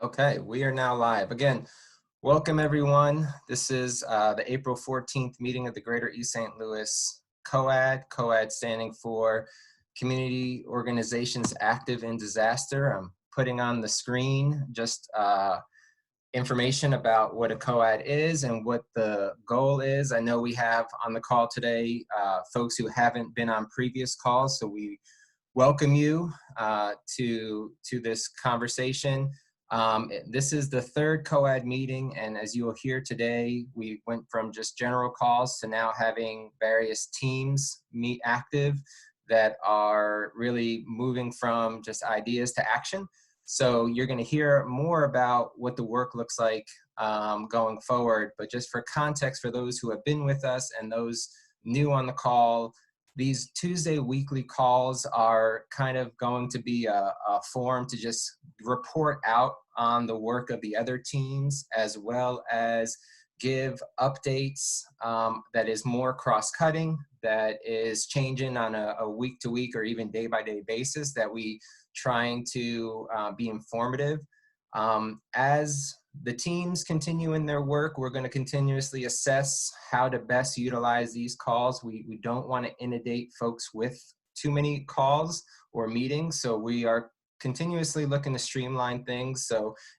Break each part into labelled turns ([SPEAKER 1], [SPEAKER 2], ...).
[SPEAKER 1] Okay, we are now live. Again, welcome everyone. This is the April 14th meeting of the Greater East St. Louis COAD. COAD standing for Community Organizations Active in Disaster. I'm putting on the screen just information about what a COAD is and what the goal is. I know we have on the call today folks who haven't been on previous calls, so we welcome you to this conversation. This is the third COAD meeting, and as you will hear today, we went from just general calls to now having various teams meet active that are really moving from just ideas to action. So you're going to hear more about what the work looks like going forward, but just for context for those who have been with us and those new on the call, these Tuesday weekly calls are kind of going to be a forum to just report out on the work of the other teams, as well as give updates that is more cross-cutting, that is changing on a week-to-week or even day-by-day basis, that we trying to be informative. As the teams continue in their work, we're going to continuously assess how to best utilize these calls. We don't want to inundate folks with too many calls or meetings, so we are continuously looking to streamline things.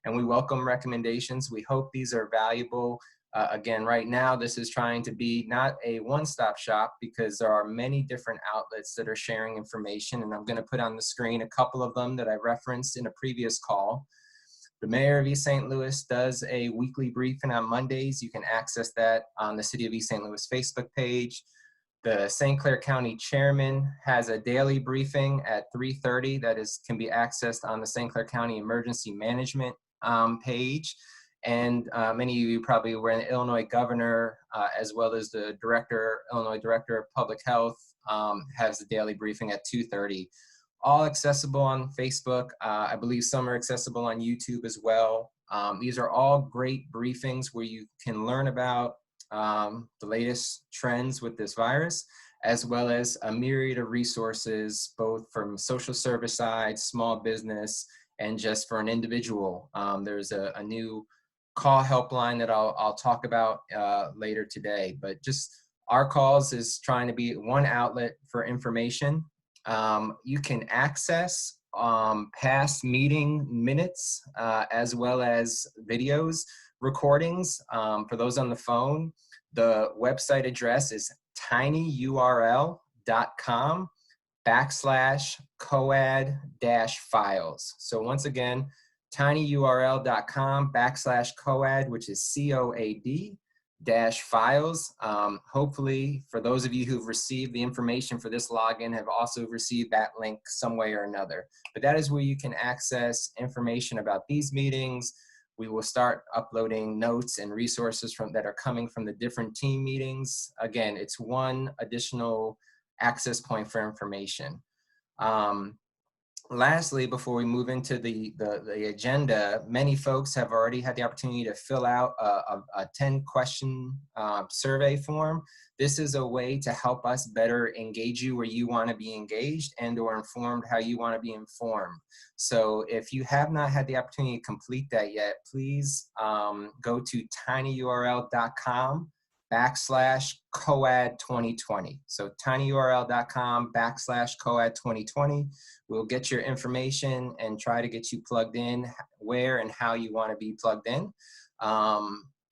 [SPEAKER 1] And we welcome recommendations. We hope these are valuable. Again, right now, this is trying to be not a one-stop shop because there are many different outlets that are sharing information, and I'm going to put on the screen a couple of them that I referenced in a previous call. The Mayor of East St. Louis does a weekly briefing on Mondays. You can access that on the City of East St. Louis Facebook page. The St. Clair County Chairman has a daily briefing at 3:30 that can be accessed on the St. Clair County Emergency Management page. And many of you probably were the Illinois Governor, as well as the Illinois Director of Public Health, has a daily briefing at 2:30. All accessible on Facebook. I believe some are accessible on YouTube as well. These are all great briefings where you can learn about the latest trends with this virus, as well as a myriad of resources, both from social service side, small business, and just for an individual. There's a new call helpline that I'll talk about later today, but just our calls is trying to be one outlet for information. You can access past meeting minutes as well as videos, recordings. For those on the phone, the website address is tinyurl.com/COAD-files. So once again, tinyurl.com/COAD, which is COAD-files. Hopefully, for those of you who've received the information for this login, have also received that link some way or another. But that is where you can access information about these meetings. We will start uploading notes and resources that are coming from the different team meetings. Again, it's one additional access point for information. Lastly, before we move into the agenda, many folks have already had the opportunity to fill out a 10-question survey form. This is a way to help us better engage you where you want to be engaged and or informed how you want to be informed. So if you have not had the opportunity to complete that yet, please go to tinyurl.com/COAD2020. So tinyurl.com/COAD2020. We'll get your information and try to get you plugged in where and how you want to be plugged in.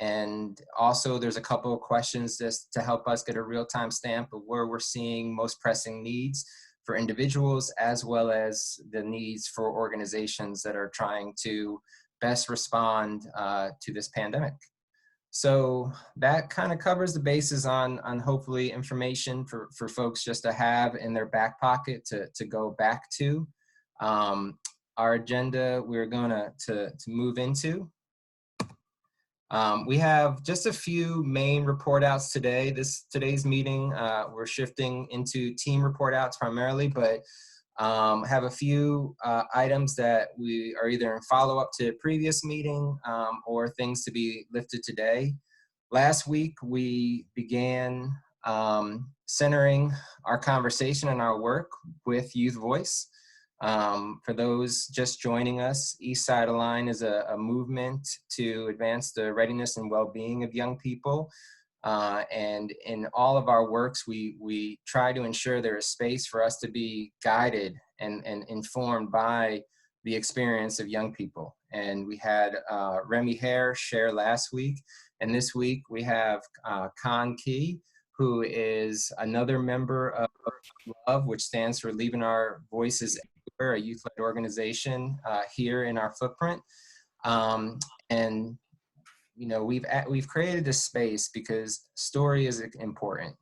[SPEAKER 1] And also there's a couple of questions just to help us get a real-time stamp of where we're seeing most pressing needs for individuals, as well as the needs for organizations that are trying to best respond to this pandemic. So that kind of covers the bases on hopefully information for folks just to have in their back pocket to go back to. Our agenda we're going to move into. We have just a few main report outs today. Today's meeting, we're shifting into team report outs primarily, but have a few items that we are either in follow-up to a previous meeting or things to be lifted today. Last week, we began centering our conversation and our work with Youth Voice. For those just joining us, East Side Align is a movement to advance the readiness and well-being of young people. And in all of our works, we try to ensure there is space for us to be guided and informed by the experience of young people. And we had Remy Hare share last week. And this week we have Khan Key, who is another member of Love, which stands for Leaving Our Voices Everywhere, a youth-led organization here in our footprint. And you know, we've created this space because story is important.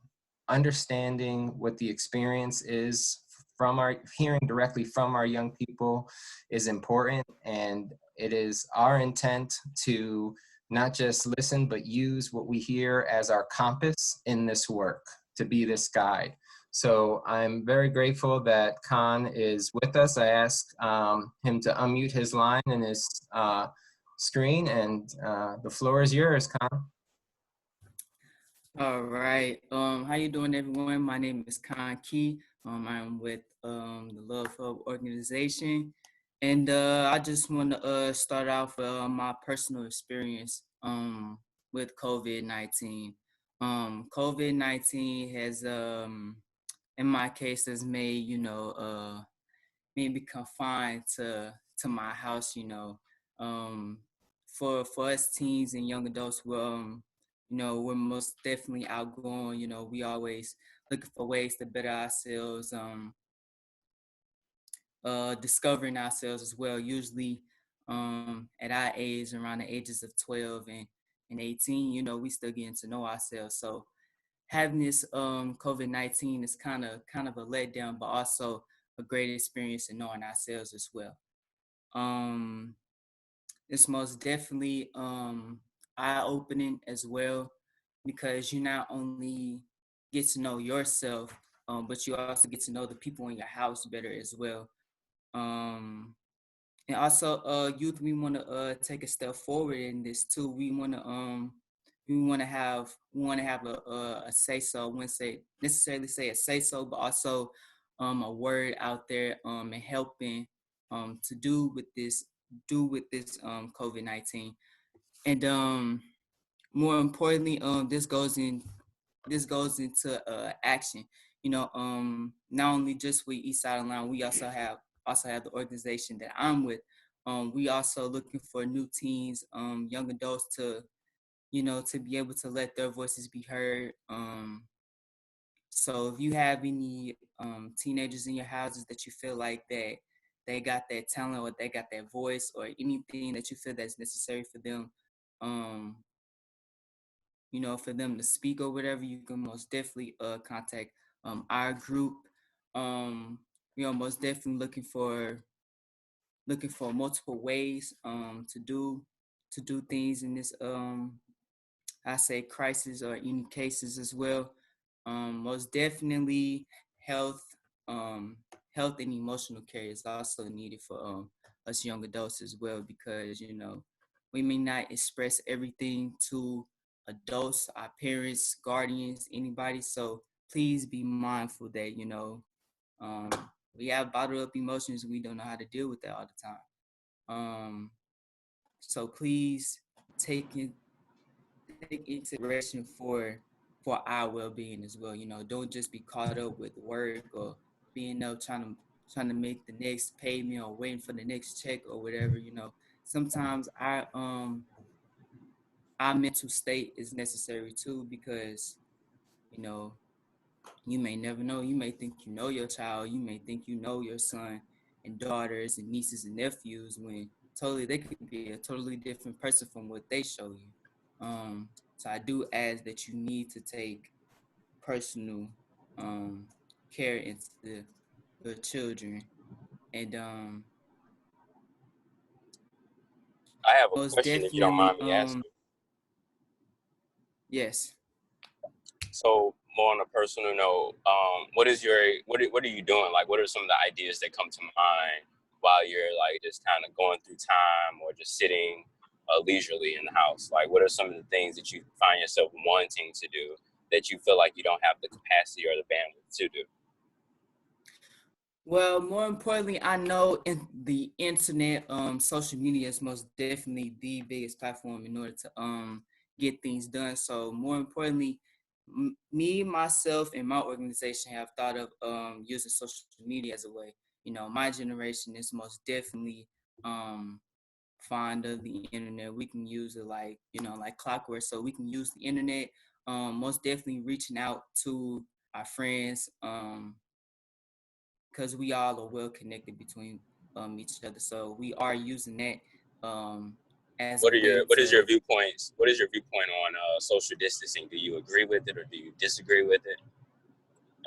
[SPEAKER 1] Understanding what the experience is from hearing directly from our young people is important, and it is our intent to not just listen, but use what we hear as our compass in this work, to be this guide. So I'm very grateful that Khan is with us. I asked him to unmute his line and his screen, and the floor is yours, Khan.
[SPEAKER 2] All right. How you doing, everyone? My name is Khan Key. I'm with the Love Hub organization, and I just want to start off my personal experience with COVID-19. COVID-19 has, in my case, has made maybe confined to my house. For us teens and young adults, we're most definitely outgoing. We always looking for ways to better ourselves, discovering ourselves as well. Usually, at our age, around the ages of 12 and 18, we still getting to know ourselves. So having this COVID-19 is kind of a letdown, but also a great experience in knowing ourselves as well. It's most definitely eye-opening as well, because you not only get to know yourself, but you also get to know the people in your house better as well. Um, and also, youth, we want to take a step forward in this too. We want to have a say so. I wouldn't say necessarily say a say so, but also a word out there and helping to do with this COVID-19. And more importantly, this goes into action. Not only just with East Side Line, we also have the organization that I'm with. We also looking for new teens, young adults to be able to let their voices be heard. So if you have any teenagers in your houses that you feel like that they got that talent or they got that voice or anything that you feel that's necessary for them, um, for them to speak or whatever, you can most definitely contact our group. We are most definitely looking for multiple ways to do things in this I say crisis or any cases as well. Most definitely health um health and emotional care is also needed for us young adults as well, because we may not express everything to adults, our parents, guardians, anybody. So please be mindful that um we have bottled up emotions, we don't know how to deal with that all the time. So please take it take inspiration for our well-being as well. Don't just be caught up with work or being up trying to make the next payment or waiting for the next check or whatever. Sometimes our mental state is necessary too, because you know you may never know. You may think you know your child. You may think you know your son and daughters and nieces and nephews, when totally they could be a totally different person from what they show you. So I do ask that you need to take personal care into your children, and
[SPEAKER 3] I have a
[SPEAKER 2] most
[SPEAKER 3] question if you don't
[SPEAKER 2] definitely,
[SPEAKER 3] mind me asking.
[SPEAKER 2] yes.
[SPEAKER 3] So more on a personal note, what are you doing? Like, what are some of the ideas that come to mind while you're like just kind of going through time or just sitting leisurely in the house? Like, what are some of the things that you find yourself wanting to do that you feel like you don't have the capacity or the bandwidth to do?
[SPEAKER 2] Well, more importantly, I know the internet, social media is most definitely the biggest platform in order to get things done. So more importantly, me, myself, and my organization have thought of using social media as a way. You know, my generation is most definitely um fond of the internet. We can use it like, you know, like clockwork. So we can use the internet, most definitely reaching out to our friends, because we all are well connected between each other. So we are using that as a way
[SPEAKER 3] What is
[SPEAKER 2] to.
[SPEAKER 3] your viewpoints? What is your viewpoint on social distancing? Do you agree with it or do you disagree with it?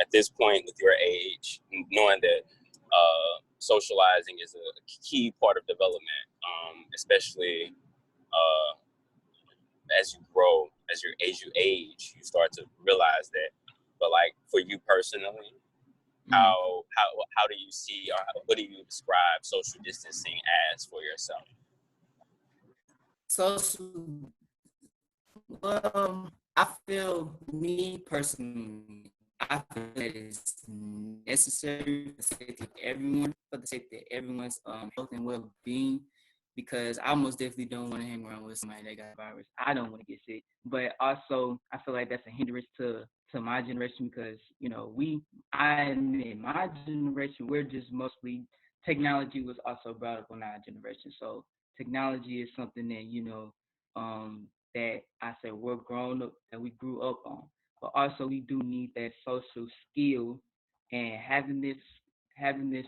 [SPEAKER 3] At this point, with your age, knowing that socializing is a key part of development, especially uh, as you grow, as you age, you start to realize that. But like for you personally,
[SPEAKER 2] Mm,
[SPEAKER 3] how do you see or what do you describe social distancing as for yourself?
[SPEAKER 2] social. I feel, me personally, I feel that it's necessary for the safety of everyone, for the safety of everyone's health and well-being, because I most definitely don't want to hang around with somebody that got a virus. I don't want to get sick, but also I feel like that's a hindrance to my generation, because you know I admit my generation, we're just mostly, technology was also brought up on our generation, so technology is something that that I said we're grown up, that we grew up on. But also we do need that social skill, and having this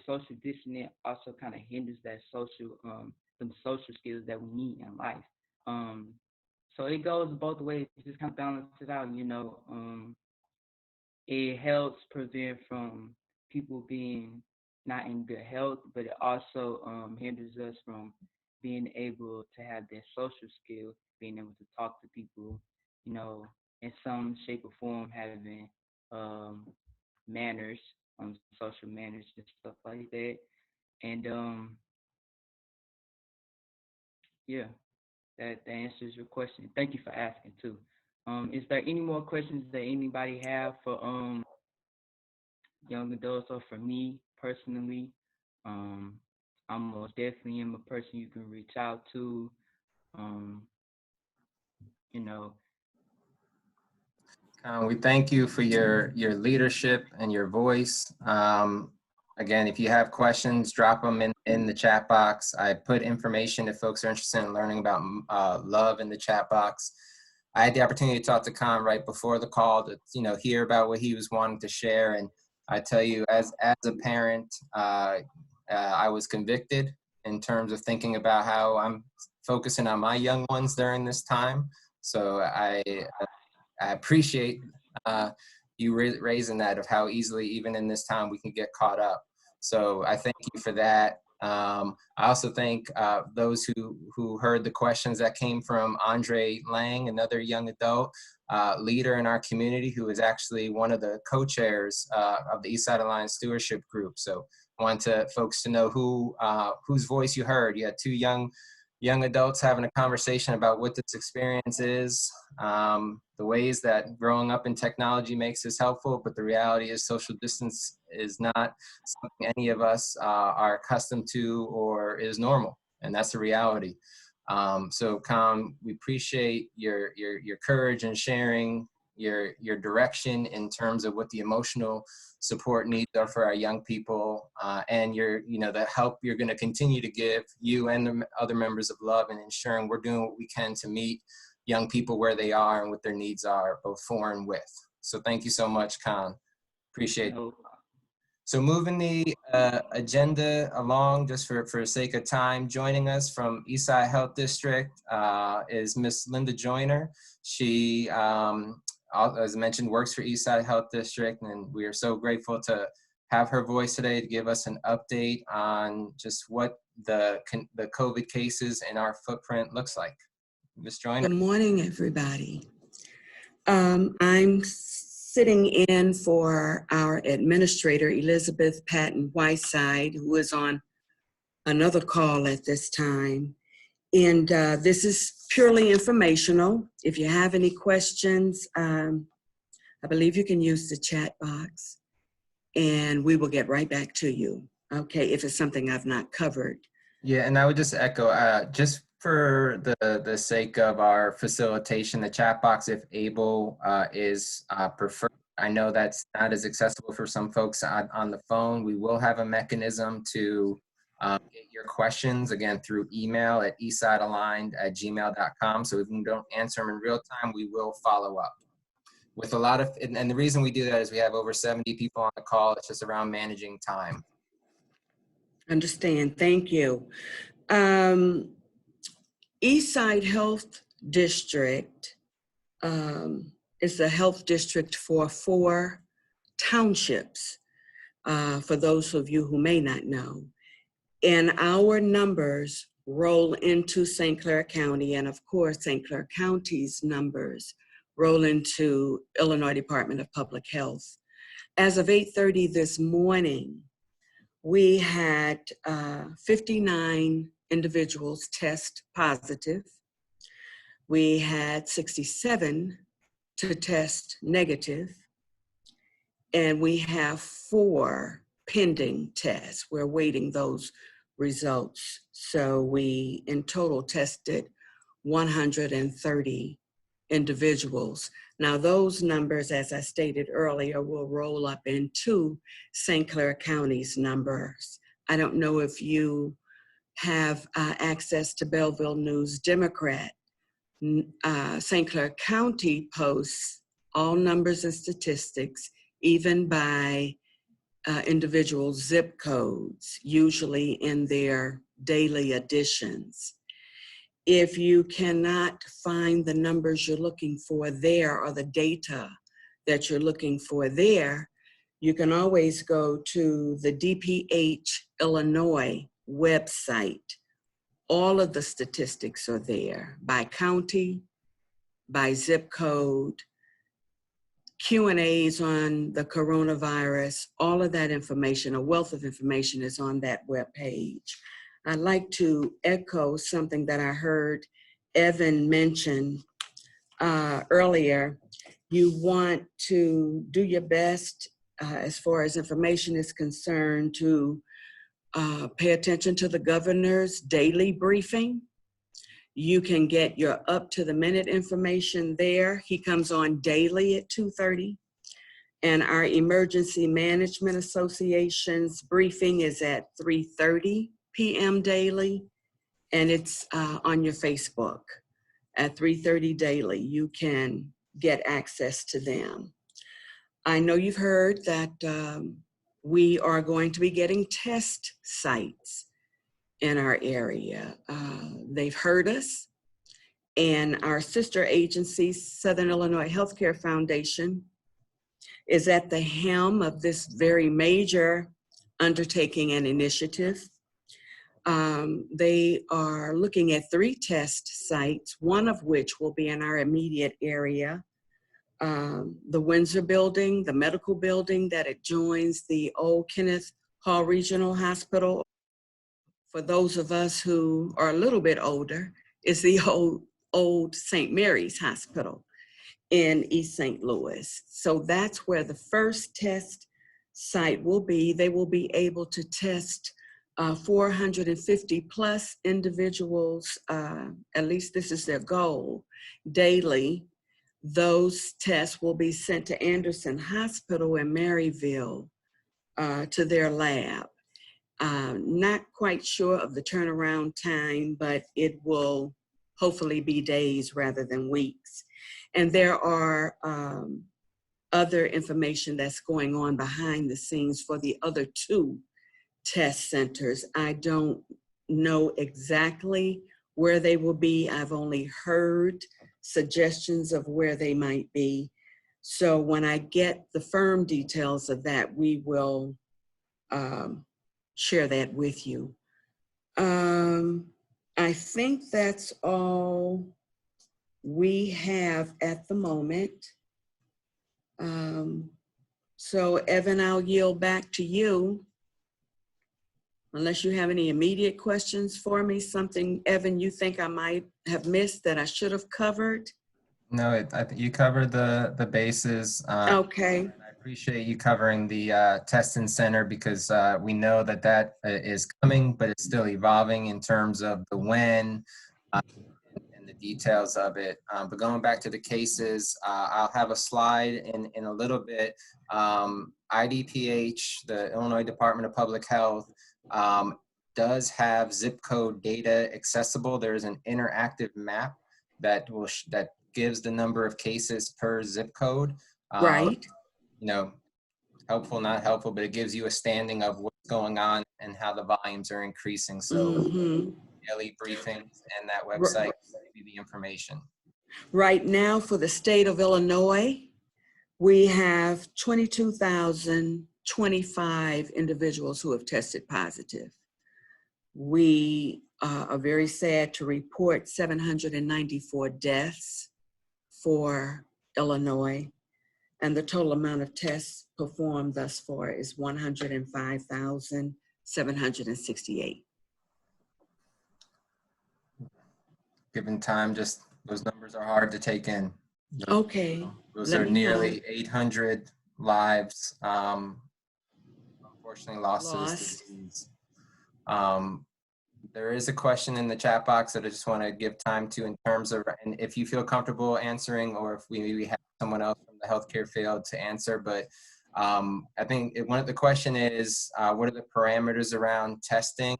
[SPEAKER 2] social distancing also kind of hinders that social some social skills that we need in life. Um so it goes both ways. It just kind of balances out. It helps prevent from people being not in good health, but it also hinders us from being able to have that social skill, being able to talk to people, in some shape or form, having um, manners, social manners and stuff like that. And yeah, that answers your question. Thank you for asking too. Is there any more questions that anybody have for young adults, or for me personally? Um, I'm most definitely am a person you can reach out to. Um, you know,
[SPEAKER 1] We thank you for your leadership and your voice. Again, if you have questions, drop them in the chat box. I put information if folks are interested in learning about love in the chat box. I had the opportunity to talk to Khan right before the call to hear about what he was wanting to share, and I tell you, as a parent, I was convicted in terms of thinking about how I'm focusing on my young ones during this time. So I appreciate you raising that, of how easily, even in this time, we can get caught up. So I thank you for that. I also thank those who heard the questions that came from Andre Lang, another young adult leader in our community, who is actually one of the co-chairs of the Eastside Alliance Stewardship Group. So I want folks to know whose voice you heard. You had two young adults having a conversation about what this experience is, the ways that growing up in technology makes us helpful, but the reality is social distance is not something any of us are accustomed to or is normal, and that's the reality. So, Tom, we appreciate your courage in sharing your direction in terms of what the emotional support needs are for our young people, and the help you're going to continue to give you and the other members of Love, and ensuring we're doing what we can to meet young people where they are and what their needs are, both for and with. So thank you so much, Khan. Appreciate it.
[SPEAKER 2] no,
[SPEAKER 1] So moving the agenda along, just for the sake of time, joining us from Eastside Health District is Miss Linda Joyner. She, as I mentioned, works for Eastside Health District, and we are so grateful to have her voice today to give us an update on just what the COVID cases in our footprint looks like. Ms. Joyner.
[SPEAKER 4] Good morning, everybody. I'm sitting in for our administrator, Elizabeth Patton Whiteside, who is on another call at this time. And this is purely informational. If you have any questions, I believe you can use the chat box. and we will get right back to you, okay, if it's something I've not covered.
[SPEAKER 1] Yeah, and I would just echo, just for the sake of our facilitation, the chat box, if able, is preferred. I know that's not as accessible for some folks on the phone. We will have a mechanism to get your questions, again, through email at easidealigned@gmail.com. So if we don't answer them in real time, we will follow up. With a lot of, and the reason we do that is we have over 70 people on the call. It's just around managing time.
[SPEAKER 4] Understand, thank you. Eastside Health District is the health district for 4 townships, for those of you who may not know. And our numbers roll into St. Clair County, and of course, St. Clair County's numbers roll into Illinois Department of Public Health. As of 8:30 this morning, we had 59 individuals test positive. We had 67 to test negative, and we have 4 pending tests. We're waiting those results. So we in total tested 130 individuals. Now those numbers, as I stated earlier, will roll up into St. Clair County's numbers. I don't know if you have access to Belleville News Democrat. St. Clair County posts all numbers and statistics, even by individual zip codes, usually in their daily editions. If you cannot find the numbers you're looking for there or the data that you're looking for there, you can always go to the DPH Illinois website. All of the statistics are there by county, by zip code, Q&As on the coronavirus, all of that information, a wealth of information is on that webpage. I'd like to echo something that I heard Evan mention earlier. You want to do your best as far as information is concerned to pay attention to the governor's daily briefing. You can get your up-to-the-minute information there. He comes on daily at 2:30. And our Emergency Management Association's briefing is at 3:30 p.m. daily. And it's on your Facebook at 3:30 daily. You can get access to them. I know you've heard that we are going to be getting test sites in our area. They've heard us, and our sister agency, Southern Illinois Healthcare Foundation, is at the helm of this very major undertaking and initiative. They are looking at 3 test sites, one of which will be in our immediate area. The Windsor building, the medical building that adjoins the old Kenneth Hall Regional Hospital. For those of us who are a little bit older, is the old St. Mary's Hospital in East St. Louis. So that's where the first test site will be. They will be able to test 450 plus individuals, at least this is their goal, daily. Those tests will be sent to Anderson Hospital in Maryville to their lab. Not quite sure of the turnaround time, but it will hopefully be days rather than weeks. And there are other information that's going on behind the scenes for the other 2 test centers. I don't know exactly where they will be. I've only heard suggestions of where they might be. So when I get the firm details of that, we will share that with you. I think that's all we have at the moment. So Evan, I'll yield back to you. Unless you have any immediate questions for me, something, Evan, you think I might have missed that I should have covered?
[SPEAKER 1] No, I think you covered the bases.
[SPEAKER 4] Okay.
[SPEAKER 1] I Appreciate you covering the testing center because we know that that is coming, but it's still evolving in terms of the when and the details of it. But going back to the cases, I'll have a slide in a little bit. IDPH, the Illinois Department of Public Health, does have zip code data accessible. There's an interactive map that will that gives the number of cases per zip code.
[SPEAKER 4] Right.
[SPEAKER 1] You know, helpful, not helpful, but it gives you a standing of what's going on and how the volumes are increasing. So daily briefings and that website give you the information.
[SPEAKER 4] Right now for the state of Illinois, we have 22,025 individuals who have tested positive. We are very sad to report 794 deaths for Illinois, and the total amount of tests performed thus far is 105,768.
[SPEAKER 1] Given time, just those numbers are hard to take in.
[SPEAKER 4] Okay.
[SPEAKER 1] Those are nearly 800 lives, unfortunately lost to this disease. There is a question in the chat box that I just want to give time to in terms of, and if you feel comfortable answering, or if we maybe have someone else from the healthcare field to answer, but I think one of the question is, what are the parameters around testing?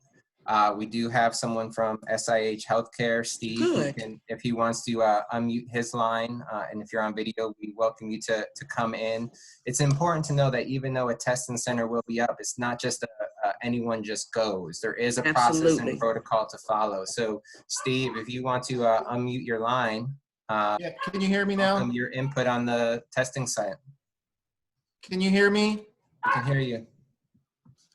[SPEAKER 1] We do have someone from SIH Healthcare, Steve, who can, if he wants to unmute his line, and if you're on video, we welcome you to come in. It's important to know that even though a testing center will be up, it's not just anyone just goes. There is a process and protocol to follow. So Steve, if you want to unmute your line.
[SPEAKER 5] Yeah, can you hear me now?
[SPEAKER 1] Your input on the testing site.
[SPEAKER 5] Can you hear me?
[SPEAKER 1] I can hear you.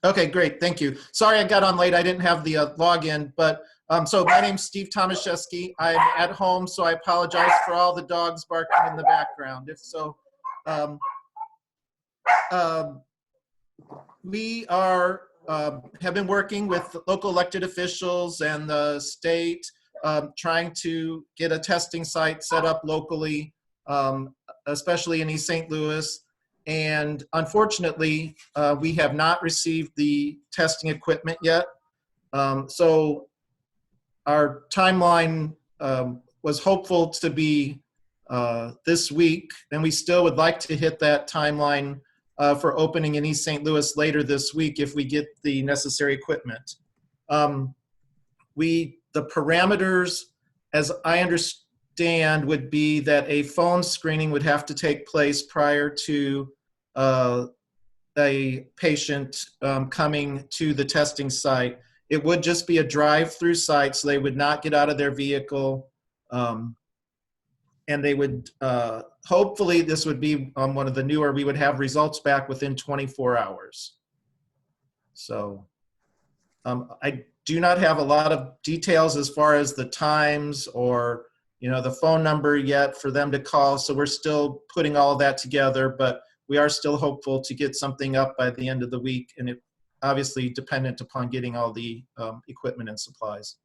[SPEAKER 5] Okay, great, thank you. Sorry I got on late, I didn't have the login, but so my name's Steve Tomaszewski. I'm at home, so I apologize for all the dogs barking in the background. If so, we are, have been working with local elected officials and the state, trying to get a testing site set up locally, especially in East St. Louis. And unfortunately, we have not received the testing equipment yet. So our timeline was hopeful to be this week, and we still would like to hit that timeline for opening in East St. Louis later this week if we get the necessary equipment. The parameters, as I understand, would be that a phone screening would have to take place prior to a patient coming to the testing site. It would just be a drive-through site, so they would not get out of their vehicle. And they would, hopefully this would be one of the newer, we would have results back within 24 hours. So I do not have a lot of details as far as the times or the phone number yet for them to call. So we're still putting all of that together, but we are still hopeful to get something up by the end of the week, and it obviously dependent upon getting all the equipment and supplies.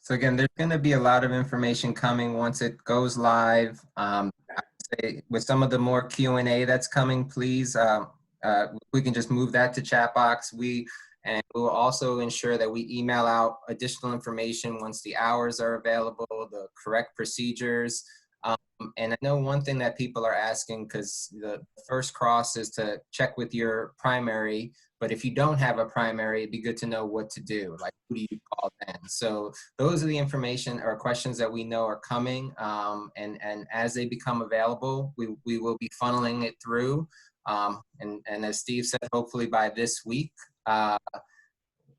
[SPEAKER 1] So again, there's going to be a lot of information coming once it goes live. I would say with some of the more Q&A that's coming, please, we can just move that to chat box. And we'll also ensure that we email out additional information once the hours are available, the correct procedures. And I know one thing that people are asking, because the first cross is to check with your primary, but if you don't have a primary, it'd be good to know what to do. Like, who do you call then? So those are the information or questions that we know are coming. And as they become available, we will be funneling it through. And as Steve said, hopefully by this week,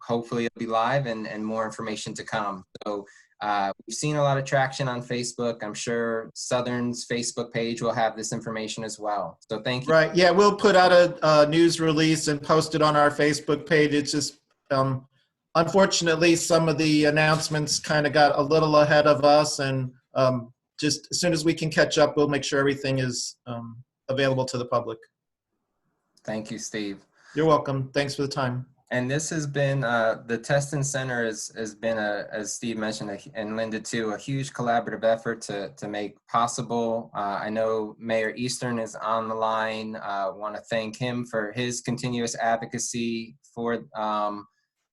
[SPEAKER 1] hopefully it'll be live and more information to come. So we've seen a lot of traction on Facebook. I'm sure Southern's Facebook page will have this information as well. So thank you.
[SPEAKER 5] Right, yeah, we'll put out a news release and post it on our Facebook page. It's just, unfortunately, some of the announcements kind of got a little ahead of us, and just as soon as we can catch up, we'll make sure everything is available to the public.
[SPEAKER 1] Thank you, Steve.
[SPEAKER 5] You're welcome. Thanks for the time.
[SPEAKER 1] And this has been, the Testing Center has been, as Steve mentioned, and Linda too, a huge collaborative effort to make possible. I know Mayor Eastern is on the line. Want to thank him for his continuous advocacy for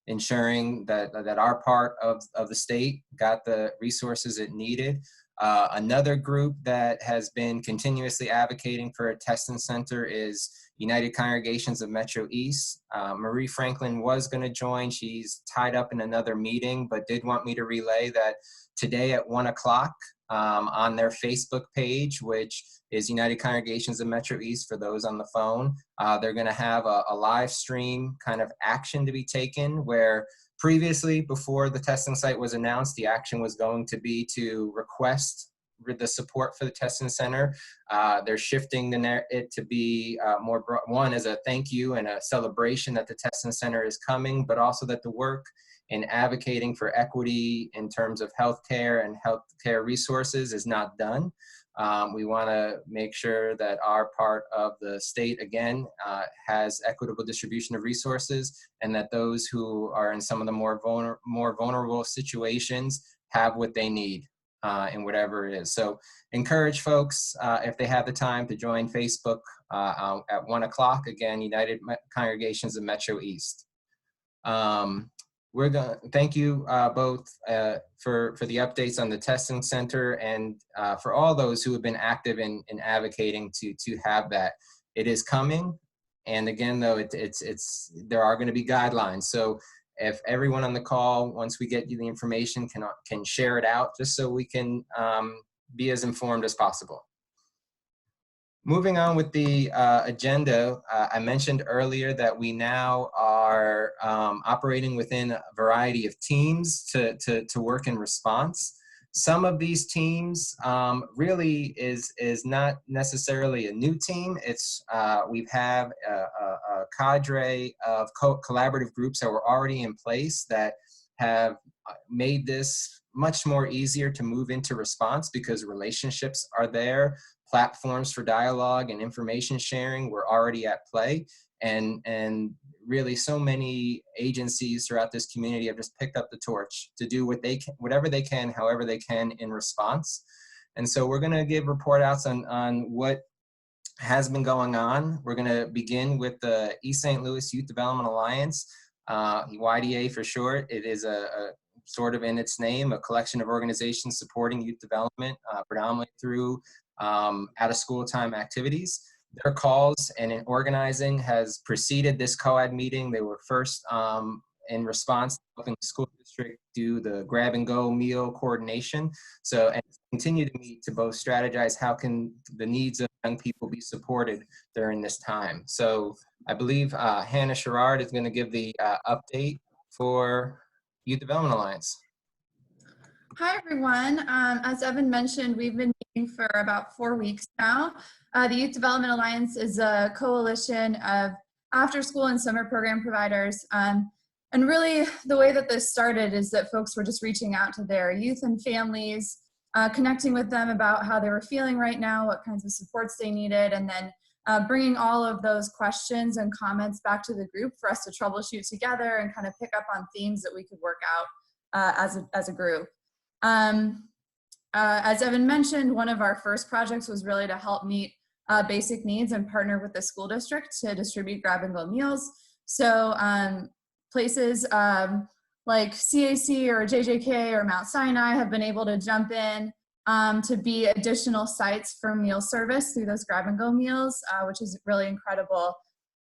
[SPEAKER 1] ensuring that our part of the state got the resources it needed. Another group that has been continuously advocating for a testing center is United Congregations of Metro East. Marie Franklin was going to join. She's tied up in another meeting, but did want me to relay that today at 1 o'clock on their Facebook page, which is United Congregations of Metro East for those on the phone. They're going to have a live stream kind of action to be taken where previously, before the testing site was announced, the action was going to be to request the support for the testing center. They're shifting it to be more one as a thank you and a celebration that the testing center is coming, but also that the work in advocating for equity in terms of healthcare and healthcare resources is not done. We want to make sure that our part of the state, again, has equitable distribution of resources, and that those who are in some of the more vulnerable situations have what they need in whatever it is. So encourage folks, if they have the time, to join Facebook at 1 o'clock. Again, United Congregations of Metro East. We're going to thank you both for the updates on the testing center, and for all those who have been active in advocating to have that. It is coming, and again, though, there are going to be guidelines. So if everyone on the call, once we get you the information, can share it out, just so we can be as informed as possible. Moving on with the agenda, I mentioned earlier that we now are operating within a variety of teams to work in response. Some of these teams really is not necessarily a new team. It's we have a cadre of collaborative groups that were already in place that have made this much more easier to move into response because relationships are there. Platforms for dialogue and information sharing were already at play, and really so many agencies throughout this community have just picked up the torch to do what they can, whatever they can, however they can in response. And so we're going to give report outs on what has been going on. We're going to begin with the East St. Louis Youth Development Alliance, YDA for short. It is a sort of in its name, a collection of organizations supporting youth development, predominantly through out-of-school time activities. Their calls and in organizing has preceded this COAD meeting. They were first in response to helping the school district do the grab-and-go meal coordination. So, and continue to meet to both strategize how can the needs of young people be supported during this time. So I believe Hannah Sherrard is going to give the update for Youth Development Alliance.
[SPEAKER 6] Hi, everyone. As Evan mentioned, we've been meeting for about 4 weeks now. The Youth Development Alliance is a coalition of after-school and summer program providers. And really, the way that this started is that folks were just reaching out to their youth and families, connecting with them about how they were feeling right now, what kinds of supports they needed, and then bringing all of those questions and comments back to the group for us to troubleshoot together and kind of pick up on themes that we could work out as a group. As Evan mentioned, one of our first projects was really to help meet basic needs and partner with the school district to distribute grab-and-go meals. So places like CAC or JJK or Mount Sinai have been able to jump in to be additional sites for meal service through those grab-and-go meals, which is really incredible.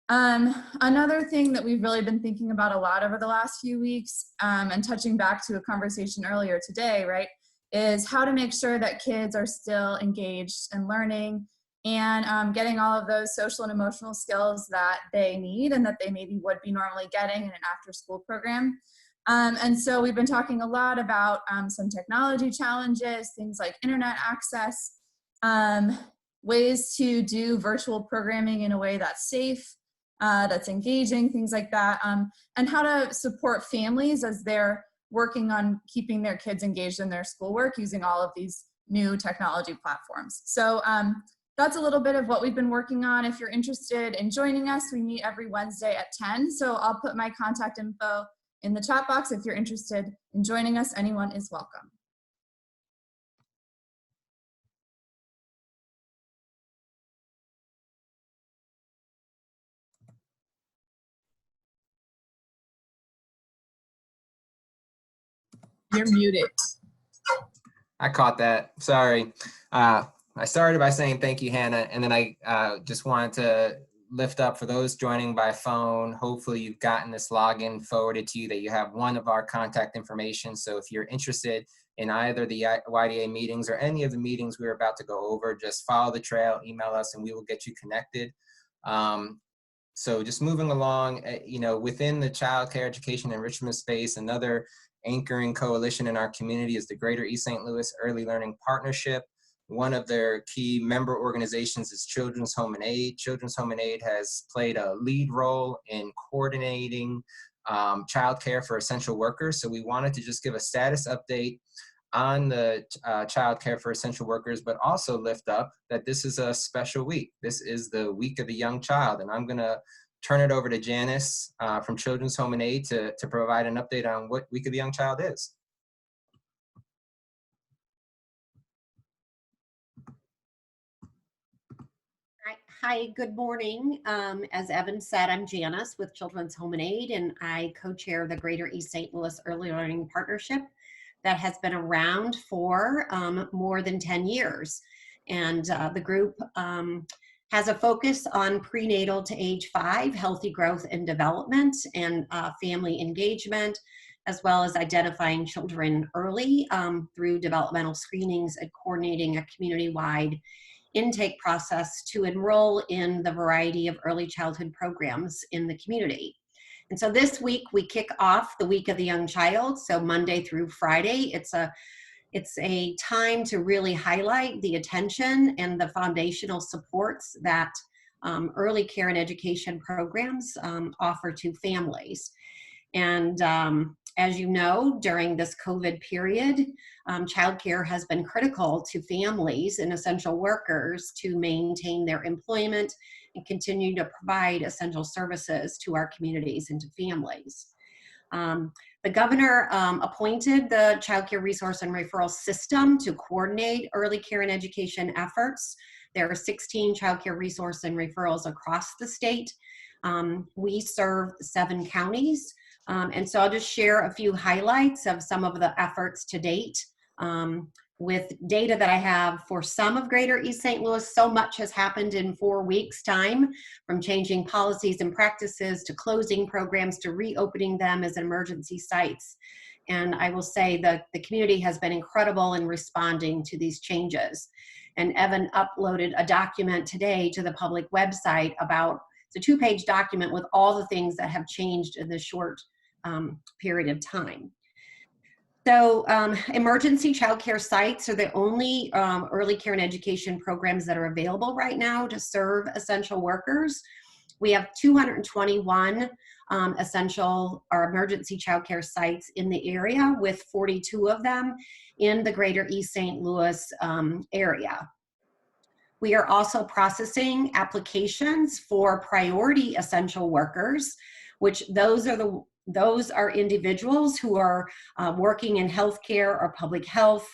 [SPEAKER 6] Another thing that we've really been thinking about a lot over the last few weeks, and touching back to a conversation earlier today, right, is how to make sure that kids are still engaged and learning and getting all of those social and emotional skills that they need and that they maybe would be normally getting in an after-school program. And so we've been talking a lot about some technology challenges, things like internet access, ways to do virtual programming in a way that's safe, that's engaging, things like that, and how to support families as they're working on keeping their kids engaged in their schoolwork using all of these new technology platforms. So that's a little bit of what we've been working on. If you're interested in joining us, we meet every Wednesday at 10. So I'll put my contact info in the chat box. If you're interested in joining us, anyone is welcome. You're muted.
[SPEAKER 1] I caught that. Sorry. I started by saying thank you, Hannah, and then I just wanted to lift up for those joining by phone. Hopefully you've gotten this login forwarded to you, that you have one of our contact information. So if you're interested in either the YDA meetings or any of the meetings we're about to go over, just follow the trail, email us, and we will get you connected. So just moving along, you know, within the child care education enrichment space, another anchoring coalition in our community is the Greater East St. Louis Early Learning Partnership. One of their key member organizations is Children's Home and Aid. Children's Home and Aid has played a lead role in coordinating child care for essential workers. So we wanted to just give a status update on the child care for essential workers, but also lift up that this is a special week. This is the Week of the Young Child, and I'm gonna turn it over to Janice from Children's Home and Aid to provide an update on what Week of the Young Child is.
[SPEAKER 7] Hi, good morning. As Evan said, I'm Janice with Children's Home and Aid, and I co-chair the Greater East St. Louis Early Learning Partnership that has been around for more than 10 years. And the group has a focus on prenatal to age 5, healthy growth and development, and family engagement, as well as identifying children early through developmental screenings and coordinating a community-wide intake process to enroll in the variety of early childhood programs in the community. And so this week we kick off the Week of the Young Child. So Monday through Friday, it's a time to really highlight the attention and the foundational supports that early care and education programs offer to families. And as you know, during this COVID period, childcare has been critical to families and essential workers to maintain their employment and continue to provide essential services to our communities and to families. The governor appointed the Child Care Resource and Referral System to coordinate early care and education efforts. There are 16 child care resource and referrals across the state. We serve 7 counties. And so I'll just share a few highlights of some of the efforts to date. With data that I have for some of Greater East St. Louis, so much has happened in 4 weeks' time, from changing policies and practices to closing programs to reopening them as emergency sites. And I will say that the community has been incredible in responding to these changes. And Evan uploaded a document today to the public website about, it's a 2-page document with all the things that have changed in this short period of time. So emergency child care sites are the only early care and education programs that are available right now to serve essential workers. We have 221 essential or emergency child care sites in the area, with 42 of them in the Greater East St. Louis area. We are also processing applications for priority essential workers, which those are individuals who are working in healthcare or public health,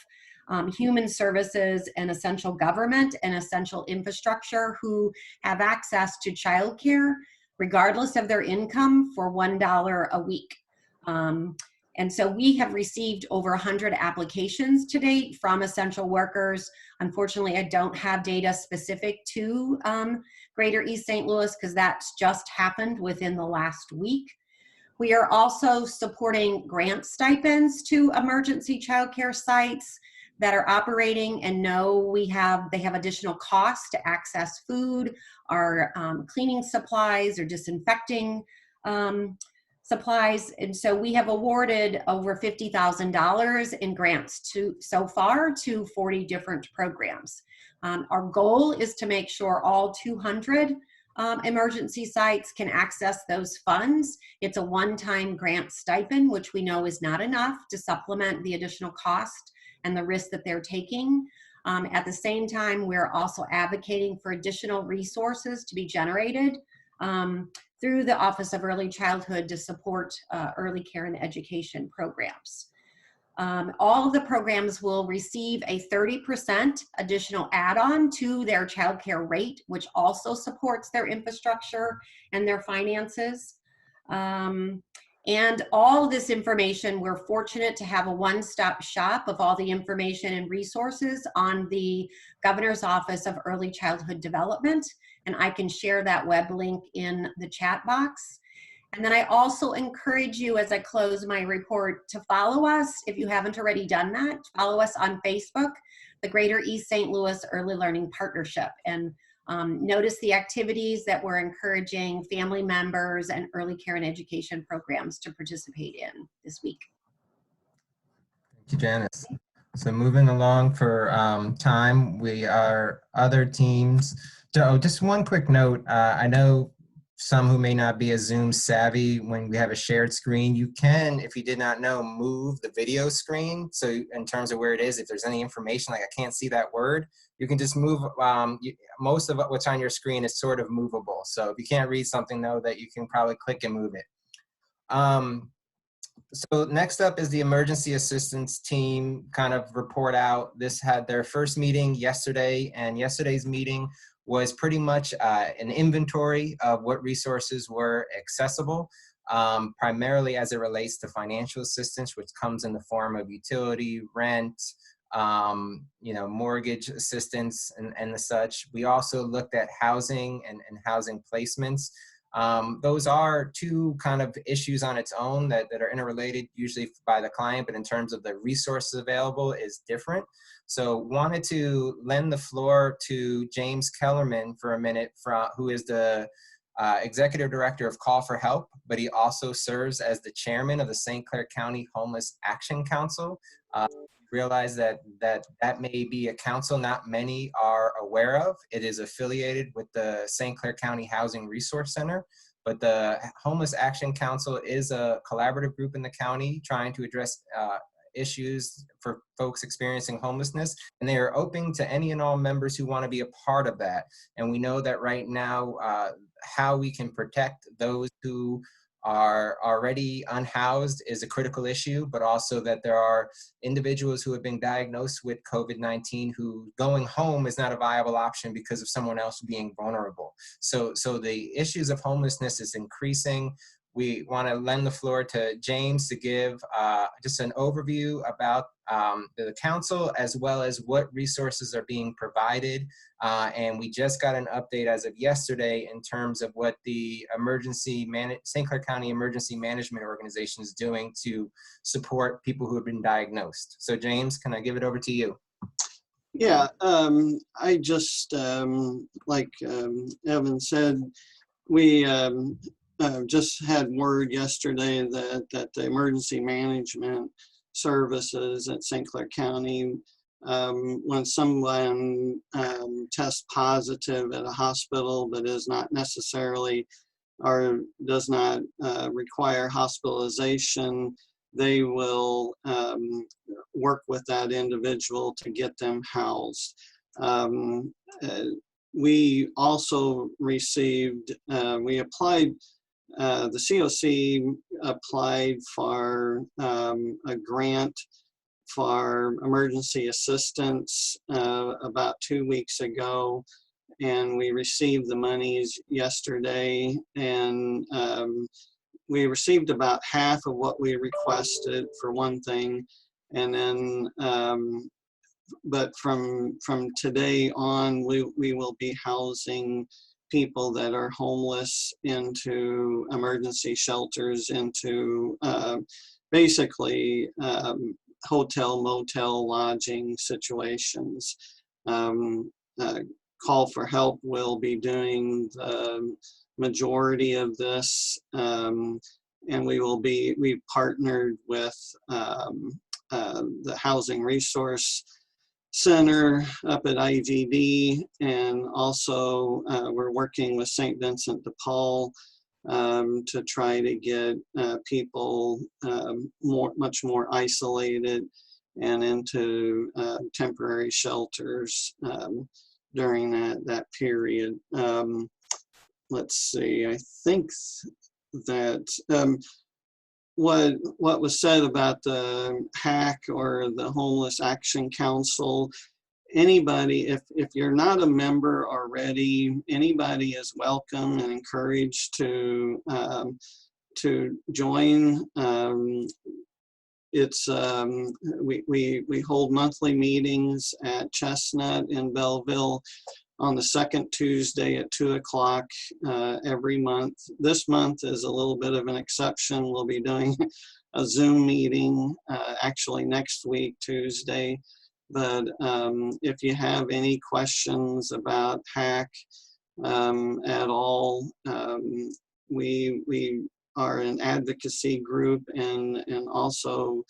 [SPEAKER 7] human services, and essential government and essential infrastructure, who have access to childcare regardless of their income for $1 a week. And so we have received over 100 applications to date from essential workers. Unfortunately, I don't have data specific to Greater East St. Louis, because that's just happened within the last week. We are also supporting grant stipends to emergency childcare sites that are operating and know they have additional costs to access food or cleaning supplies or disinfecting supplies. And so we have awarded over $50,000 in grants so far to 40 different programs. Our goal is to make sure all 200 emergency sites can access those funds. It's a one-time grant stipend, which we know is not enough to supplement the additional cost and the risk that they're taking. At the same time, we're also advocating for additional resources to be generated through the Office of Early Childhood to support early care and education programs. All of the programs will receive a 30% additional add-on to their child care rate, which also supports their infrastructure and their finances. And all this information, we're fortunate to have a one-stop shop of all the information and resources on the Governor's Office of Early Childhood Development. And I can share that web link in the chat box. And then I also encourage you, as I close my report, to follow us if you haven't already done that. Follow us on Facebook, the Greater East St. Louis Early Learning Partnership, and notice the activities that we're encouraging family members and early care and education programs to participate in this week.
[SPEAKER 1] Thank you, Janice. So moving along for time, we are other teams. So just one quick note. I know some who may not be as Zoom savvy, when we have a shared screen, you can, if you did not know, move the video screen. So in terms of where it is, if there's any information, like I can't see that word, you can just move. Most of what's on your screen is sort of movable. So if you can't read something, know that you can probably click and move it. So next up is the emergency assistance team kind of report out. This had their first meeting yesterday, and yesterday's meeting was pretty much an inventory of what resources were accessible, primarily as it relates to financial assistance, which comes in the form of utility, rent, mortgage assistance and the such. We also looked at housing and housing placements. Those are two kind of issues on its own that are interrelated usually by the client, but in terms of the resources available is different. So wanted to lend the floor to James Kellerman for a minute, who is the Executive Director of Call for Help, but he also serves as the Chairman of the St. Clair County Homeless Action Council. Realize that may be a council not many are aware of. It is affiliated with the St. Clair County Housing Resource Center, but the Homeless Action Council is a collaborative group in the county trying to address issues for folks experiencing homelessness, and they are open to any and all members who want to be a part of that. And we know that right now, how we can protect those who are already unhoused is a critical issue, but also that there are individuals who have been diagnosed with COVID-19 who going home is not a viable option because of someone else being vulnerable. So the issues of homelessness is increasing. We want to lend the floor to James to give just an overview about the council, as well as what resources are being provided. And we just got an update as of yesterday in terms of what the St. Clair County Emergency Management Organization is doing to support people who have been diagnosed. So James, can I give it over to you?
[SPEAKER 8] Yeah, I just, like Evan said, we just had word yesterday that the emergency management services at St. Clair County, when someone tests positive at a hospital but is not necessarily or does not require hospitalization, they will work with that individual to get them housed. We also received, we applied, the COC applied for a grant for emergency assistance about 2 weeks ago, and we received the monies yesterday, and we received about half of what we requested, for one thing, and then but from today on, we will be housing people that are homeless into emergency shelters, into basically hotel, motel, lodging situations. Call for Help will be doing the majority of this, and we've partnered with the Housing Resource Center up at IGD, and also we're working with St. Vincent de Paul to try to get people much more isolated and into temporary shelters during that period. Let's see, I think that what was said about the HAC or the Homeless Action Council, anybody, if you're not a member already, anybody is welcome and encouraged to join. It's we hold monthly meetings at Chestnut in Belleville on the second Tuesday at 2 o'clock every month. This month is a little bit of an exception. We'll be doing a Zoom meeting actually next week, Tuesday. But if you have any questions about HAC at all, we are an advocacy group and also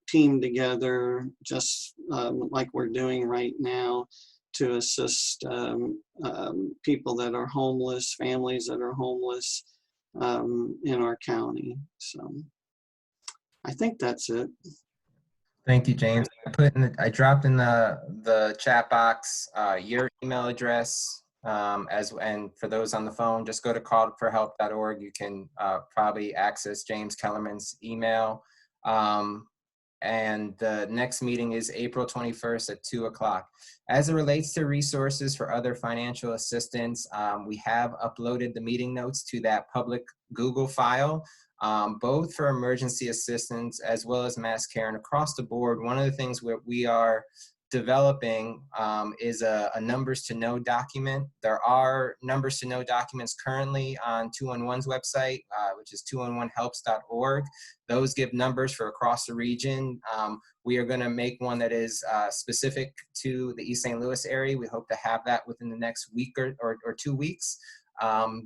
[SPEAKER 8] team together just like we're doing right now to assist people that are homeless, families that are homeless in our county. So I think that's it.
[SPEAKER 1] Thank you, James. I dropped in the chat box your email address, and for those on the phone, just go to calledforhelp.org. You can probably access James Kellerman's email. And the next meeting is April 21st at 2 o'clock. As it relates to resources for other financial assistance, we have uploaded the meeting notes to that public Google file, both for emergency assistance as well as mass care. And across the board, one of the things we are developing is a numbers to know document. There are numbers to know documents currently on 211's website, which is 211helps.org. Those give numbers for across the region. We are going to make one that is specific to the East St. Louis area. We hope to have that within the next week or 2 weeks.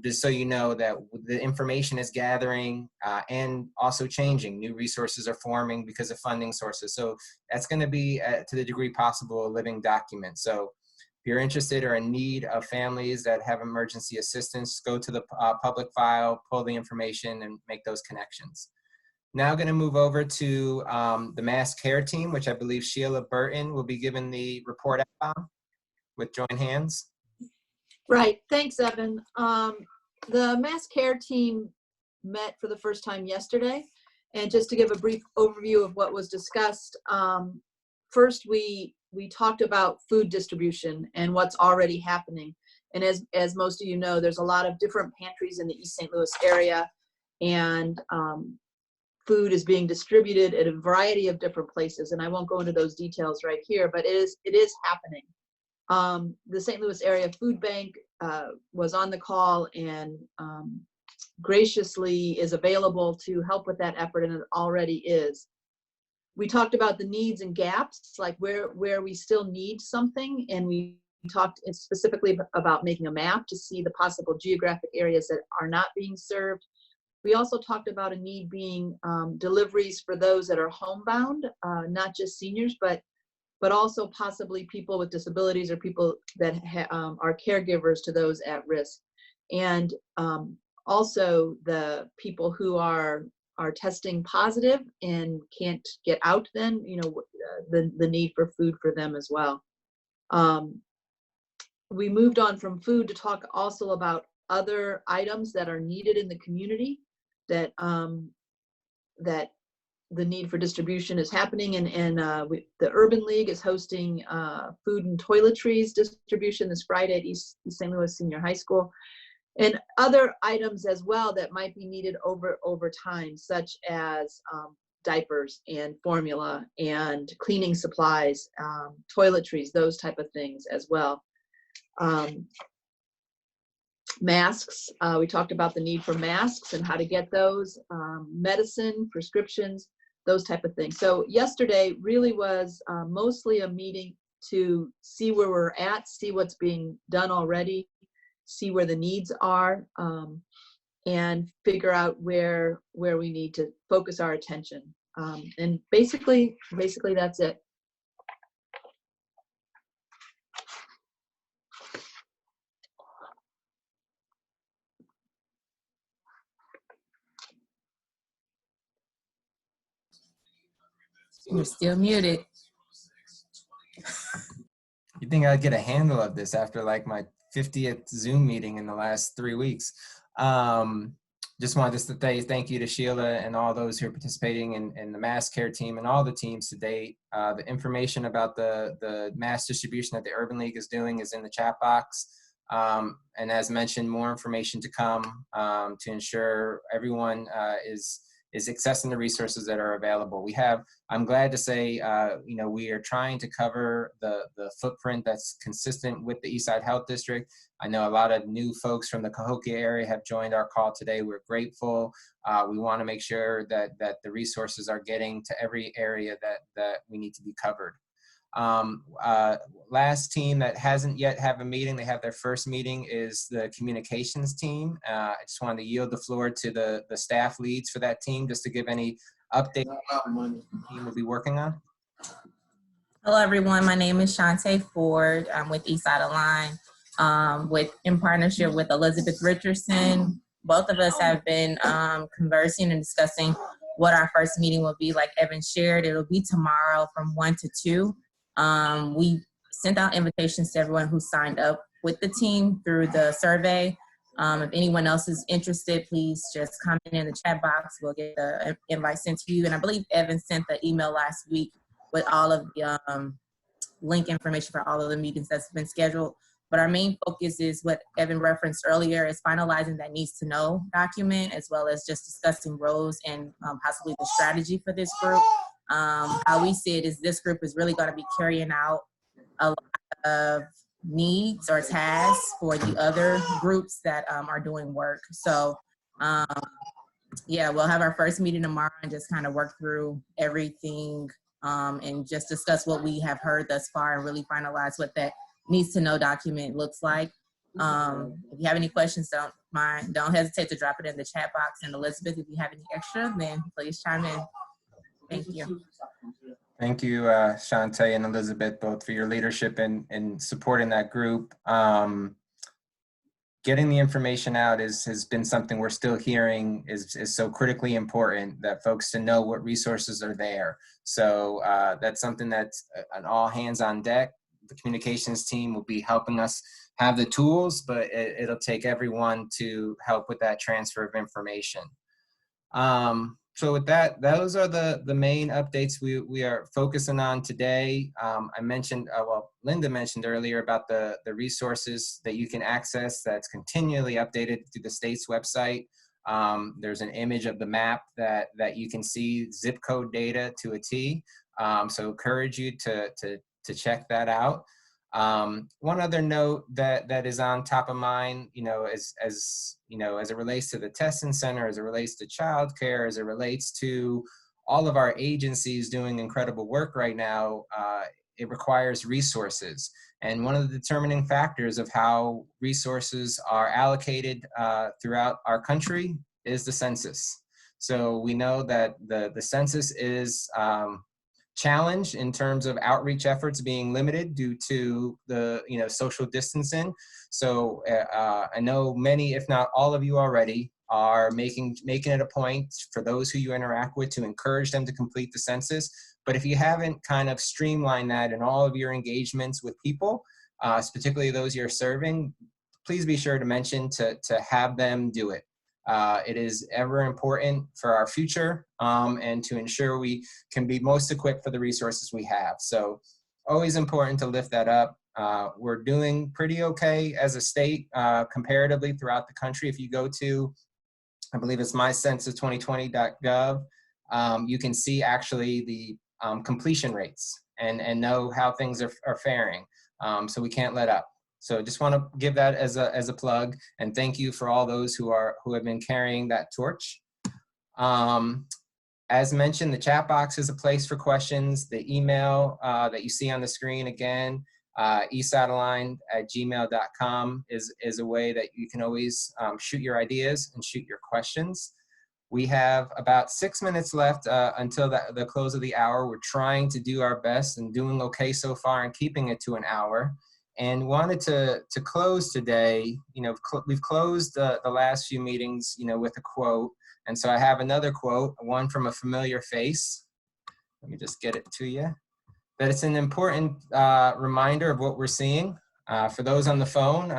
[SPEAKER 1] Just so you know that the information is gathering and also changing. New resources are forming because of funding sources. So that's going to be, to the degree possible, a living document. So if you're interested or in need of families that have emergency assistance, go to the public file, pull the information, and make those connections. Now going to move over to the mass care team, which I believe Sheila Burton will be given the report out on with joint hands.
[SPEAKER 9] Right. Thanks, Evan. The mass care team met for the first time yesterday. And just to give a brief overview of what was discussed, first we talked about food distribution and what's already happening. And as most of you know, there's a lot of different pantries in the East St. Louis area, and food is being distributed at a variety of different places. And I won't go into those details right here, but it is happening. The St. Louis Area Food Bank was on the call and graciously is available to help with that effort, and it already is. We talked about the needs and gaps, like where we still need something, and we talked specifically about making a map to see the possible geographic areas that are not being served. We also talked about a need being deliveries for those that are homebound, not just seniors, but also possibly people with disabilities or people that are caregivers to those at risk. And also the people who are testing positive and can't get out then, the need for food for them as well. We moved on from food to talk also about other items that are needed in the community that the need for distribution is happening, and the Urban League is hosting food and toiletries distribution this Friday at East St. Louis Senior High School, and other items as well that might be needed over time, such as diapers and formula and cleaning supplies, toiletries, those type of things as well. Masks, we talked about the need for masks and how to get those, medicine, prescriptions, those type of things. So yesterday really was mostly a meeting to see where we're at, see what's being done already, see where the needs are, and figure out where we need to focus our attention. And basically that's it.
[SPEAKER 10] You're still muted.
[SPEAKER 1] You think I'd get a handle of this after like my 50th Zoom meeting in the last 3 weeks? Just wanted to say thank you to Sheila and all those who are participating in the mass care team and all the teams to date. The information about the mass distribution that the Urban League is doing is in the chat box. And as mentioned, more information to come to ensure everyone is accessing the resources that are available. I'm glad to say, we are trying to cover the footprint that's consistent with the Eastside Health District. I know a lot of new folks from the Cahokia area have joined our call today. We're grateful. We want to make sure that the resources are getting to every area that we need to be covered. Last team that hasn't yet have a meeting, they have their first meeting, is the communications team. I just wanted to yield the floor to the staff leads for that team just to give any update the team will be working on.
[SPEAKER 10] Hello, everyone. My name is Shantae Ford. I'm with Eastside Align, in partnership with Elizabeth Richardson. Both of us have been conversing and discussing what our first meeting will be. Like Evan shared, it'll be tomorrow from 1 to 2. We sent out invitations to everyone who signed up with the team through the survey. If anyone else is interested, please just comment in the chat box. We'll get the invite sent to you. And I believe Evan sent the email last week with all of the link information for all of the meetings that's been scheduled. But our main focus is what Evan referenced earlier, is finalizing that needs to know document, as well as just discussing roles and possibly the strategy for this group. How we see it is this group is really going to be carrying out a lot of needs or tasks for the other groups that are doing work. So yeah, we'll have our first meeting tomorrow and just kind of work through everything and just discuss what we have heard thus far and really finalize what that needs to know document looks like. If you have any questions, don't hesitate to drop it in the chat box. And Elizabeth, if you have any extra, then please chime in. Thank you.
[SPEAKER 1] Thank you, Shantae and Elizabeth, both for your leadership in supporting that group. Getting the information out has been something we're still hearing is so critically important, that folks to know what resources are there. So that's something that's an all hands on deck. The communications team will be helping us have the tools, but it'll take everyone to help with that transfer of information. So with that, those are the main updates we are focusing on today. I mentioned, Linda mentioned earlier about the resources that you can access that's continually updated through the state's website. There's an image of the map that you can see zip code data to a T. So encourage you to check that out. One other note that is on top of mind, as it relates to the testing center, as it relates to childcare, as it relates to all of our agencies doing incredible work right now, it requires resources. And one of the determining factors of how resources are allocated throughout our country is the census. So we know that the census is challenged in terms of outreach efforts being limited due to the social distancing. So I know many, if not all of you already, are making it a point for those who you interact with to encourage them to complete the census. But if you haven't kind of streamlined that in all of your engagements with people, particularly those you're serving, please be sure to mention to have them do it. It is ever important for our future and to ensure we can be most equipped for the resources we have. So always important to lift that up. We're doing pretty okay as a state comparatively throughout the country. If you go to, I believe it's mycensus2020.gov, you can see actually the completion rates and know how things are faring. So we can't let up. So just want to give that as a plug, and thank you for all those who have been carrying that torch. As mentioned, the chat box is a place for questions. The email that you see on the screen again, eastsidealign@gmail.com is a way that you can always shoot your ideas and shoot your questions. We have about 6 minutes left until the close of the hour. We're trying to do our best and doing okay so far and keeping it to an hour. And wanted to close today, we've closed the last few meetings, with a quote. And so I have another quote, one from a familiar face. let me just get it to you, that it's an important reminder of what we're seeing. For those on the phone,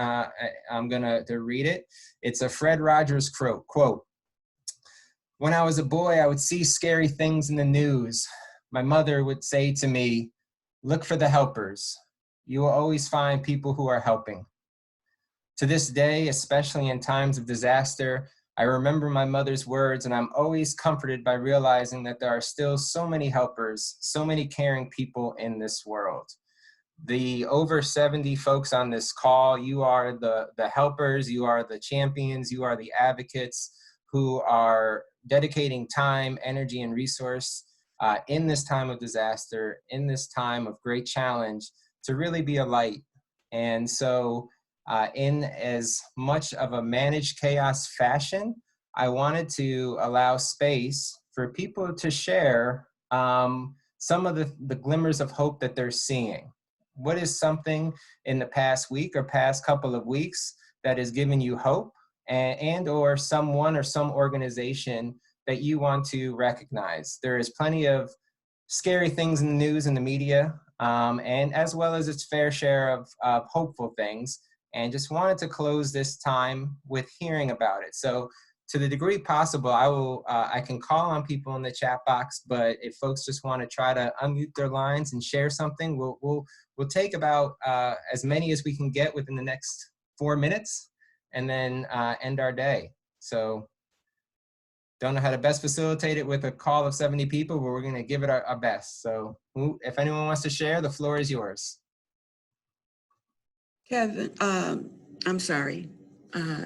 [SPEAKER 1] I'm gonna read it. It's a Fred Rogers quote. When I was a boy, I would see scary things in the news. My mother would say to me, look for the helpers. You will always find people who are helping. To this day, especially in times of disaster, I remember my mother's words, and I'm always comforted by realizing that there are still so many helpers, so many caring people in this world. The over 70 folks on this call, you are the helpers, you are the champions, you are the advocates who are dedicating time, energy, and resource in this time of disaster, in this time of great challenge, to really be a light. And so in as much of a managed chaos fashion, I wanted to allow space for people to share some of the glimmers of hope that they're seeing. What is something in the past week or past couple of weeks that has given you hope, and or someone or some organization that you want to recognize? There is plenty of scary things in the news and the media, and as well as its fair share of hopeful things. And just wanted to close this time with hearing about it. So to the degree possible, I can call on people in the chat box, but if folks just want to try to unmute their lines and share something, we'll take about as many as we can get within the next 4 minutes, and then end our day. So don't know how to best facilitate it with a call of 70 people, but we're going to give it our best. So if anyone wants to share, the floor is yours.
[SPEAKER 4] Kevin, I'm sorry,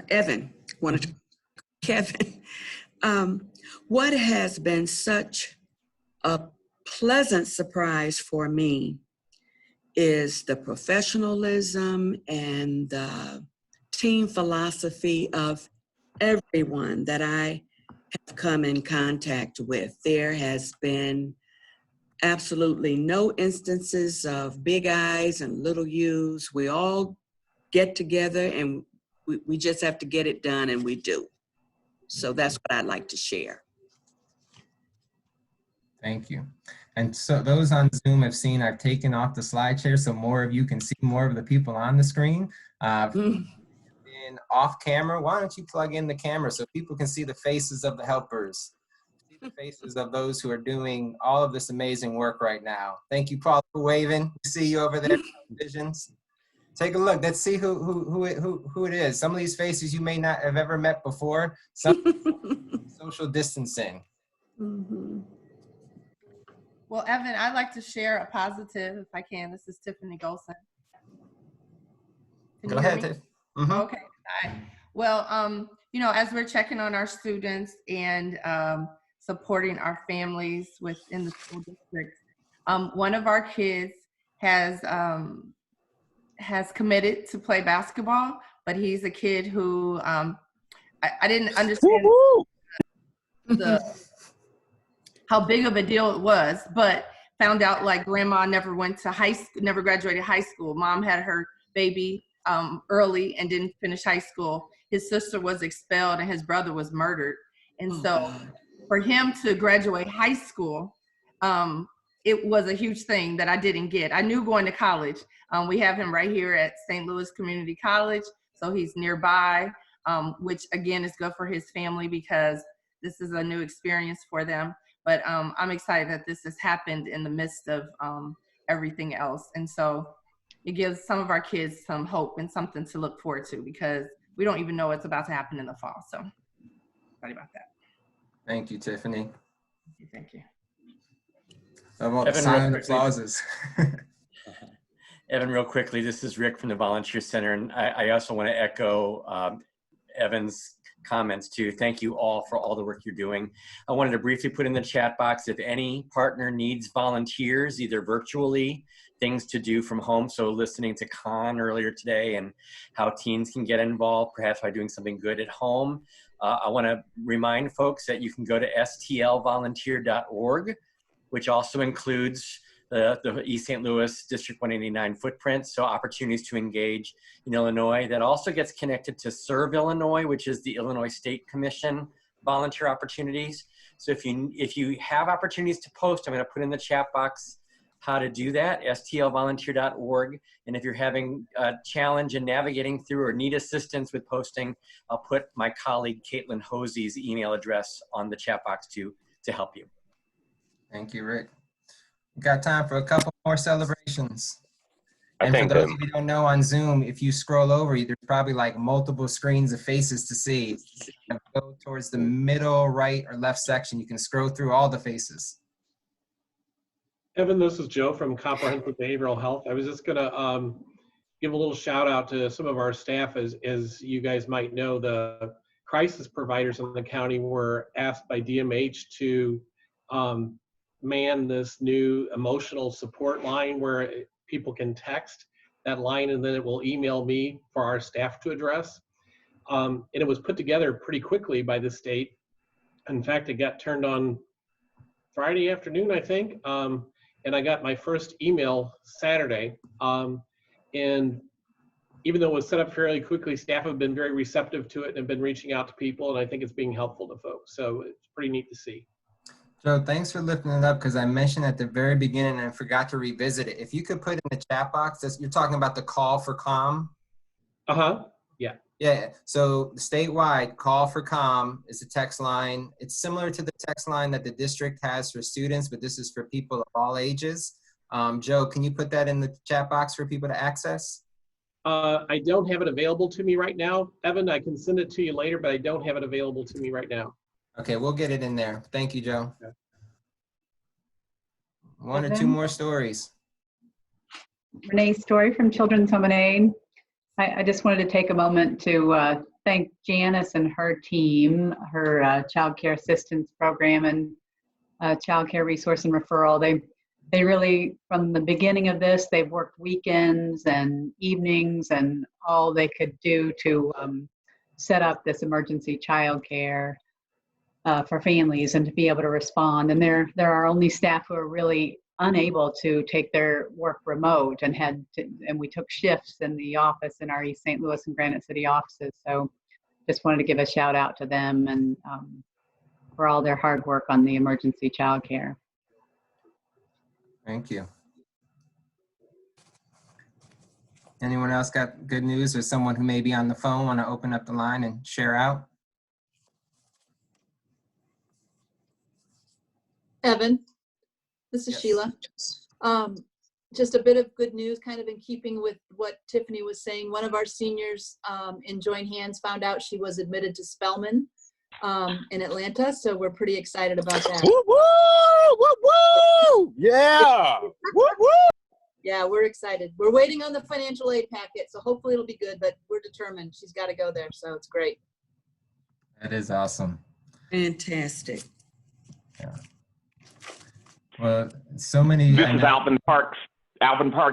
[SPEAKER 4] Evan, Kevin, what has been such a pleasant surprise for me is the professionalism and the team philosophy of everyone that I have come in contact with. There has been absolutely no instances of big I's and little U's. We all get together and we just have to get it done, and we do. So that's what I'd like to share.
[SPEAKER 1] Thank you. And so those on Zoom have seen I've taken off the slide share so more of you can see more of the people on the screen. In off camera, why don't you plug in the camera so people can see the faces of the helpers, see the faces of those who are doing all of this amazing work right now. Thank you, Paul, for waving. We see you over there, visions. Take a look. Let's see who it is. Some of these faces you may not have ever met before. Some social distancing.
[SPEAKER 4] Mm-hmm.
[SPEAKER 11] Well, Evan, I'd like to share a positive if I can. This is Tiffany Golson.
[SPEAKER 1] Go ahead, Tiff. Mm-hmm.
[SPEAKER 11] Okay. All right. Well, you know, as we're checking on our students and supporting our families within the school district, one of our kids has committed to play basketball, but he's a kid who I didn't understand how big of a deal it was, but found out like grandma never went to high school, never graduated high school. Mom had her baby early and didn't finish high school. His sister was expelled and his brother was murdered. And so for him to graduate high school, it was a huge thing that I didn't get. I knew going to college. We have him right here at St. Louis Community College, so he's nearby, which again is good for his family because this is a new experience for them. But I'm excited that this has happened in the midst of everything else. And so it gives some of our kids some hope and something to look forward to because we don't even know what's about to happen in the fall. So sorry about that.
[SPEAKER 1] Thank you, Tiffany.
[SPEAKER 11] Thank you.
[SPEAKER 1] How about the silent applauses?
[SPEAKER 12] Evan, real quickly, this is Rick from the Volunteer Center, and I also want to echo Evan's comments too. Thank you all for all the work you're doing. I wanted to briefly put in the chat box if any partner needs volunteers, either virtually, things to do from home. So listening to Con earlier today and how teens can get involved, perhaps by doing something good at home. I want to remind folks that you can go to stlvolunteer.org, which also includes the East St. Louis District 189 footprint, so opportunities to engage in Illinois. That also gets connected to Serve Illinois, which is the Illinois State Commission volunteer opportunities. So if you have opportunities to post, I'm going to put in the chat box how to do that, stlvolunteer.org. And if you're having a challenge in navigating through or need assistance with posting, I'll put my colleague Caitlin Hosey's email address on the chat box to help you.
[SPEAKER 1] Thank you, Rick. We got time for a couple more celebrations.
[SPEAKER 3] I
[SPEAKER 1] And for
[SPEAKER 3] think
[SPEAKER 1] those of you who don't know, on Zoom, if you scroll over, there's probably like multiple screens of faces to see. Go towards the middle, right, or left section. You can scroll through all the faces.
[SPEAKER 13] Evan, this is Joe from Comprehensive Behavioral Health. I was just going to give a little shout out to some of our staff. As you guys might know, the crisis providers in the county were asked by DMH to man this new emotional support line where people can text that line and then it will email me for our staff to address. And it was put together pretty quickly by the state. In fact, it got turned on Friday afternoon, I think. And I got my first email Saturday. And even though it was set up fairly quickly, staff have been very receptive to it and have been reaching out to people, and I think it's being helpful to folks. So it's pretty neat to see.
[SPEAKER 1] Joe, thanks for lifting it up because I mentioned at the very beginning and I forgot to revisit it. If you could put in the chat box, you're talking about the call for calm.
[SPEAKER 13] Yeah.
[SPEAKER 1] Yeah, so statewide, call for calm is a text line. It's similar to the text line that the district has for students, but this is for people of all ages. Joe, can you put that in the chat box for people to access?
[SPEAKER 13] I don't have it available to me right now. Evan, I can send it to you later, but I don't have it available to me right now.
[SPEAKER 1] Okay, we'll get it in there. Thank you, Joe.
[SPEAKER 13] Okay.
[SPEAKER 1] One or two more stories.
[SPEAKER 14] Renee Story from Children's Home and Aid. I just wanted to take a moment to thank Janice and her team, her child care assistance program and child care resource and referral. They really, from the beginning of this, they've worked weekends and evenings and all they could do to set up this emergency child care for families and to be able to respond. And there are only staff who are really unable to take their work remote and we took shifts in the office in our East St. Louis and Granite City offices. So just wanted to give a shout out to them and for all their hard work on the emergency child care.
[SPEAKER 1] Thank you. Anyone else got good news or someone who may be on the phone want to open up the line and share out?
[SPEAKER 9] Evan, this is
[SPEAKER 1] Yes.
[SPEAKER 9] Sheila. Just a bit of good news, kind of in keeping with what Tiffany was saying. One of our seniors in Join Hands found out she was admitted to Spelman in Atlanta, so we're pretty excited about that.
[SPEAKER 15] Woo woo! Woo woo! Yeah! Woo woo!
[SPEAKER 9] Yeah, we're excited. We're waiting on the financial aid packet, so hopefully it'll be good, but we're determined. She's got to go there, so it's great.
[SPEAKER 1] That is awesome.
[SPEAKER 4] Fantastic.
[SPEAKER 1] Yeah. Well, so many.
[SPEAKER 15] This is Alvin Parks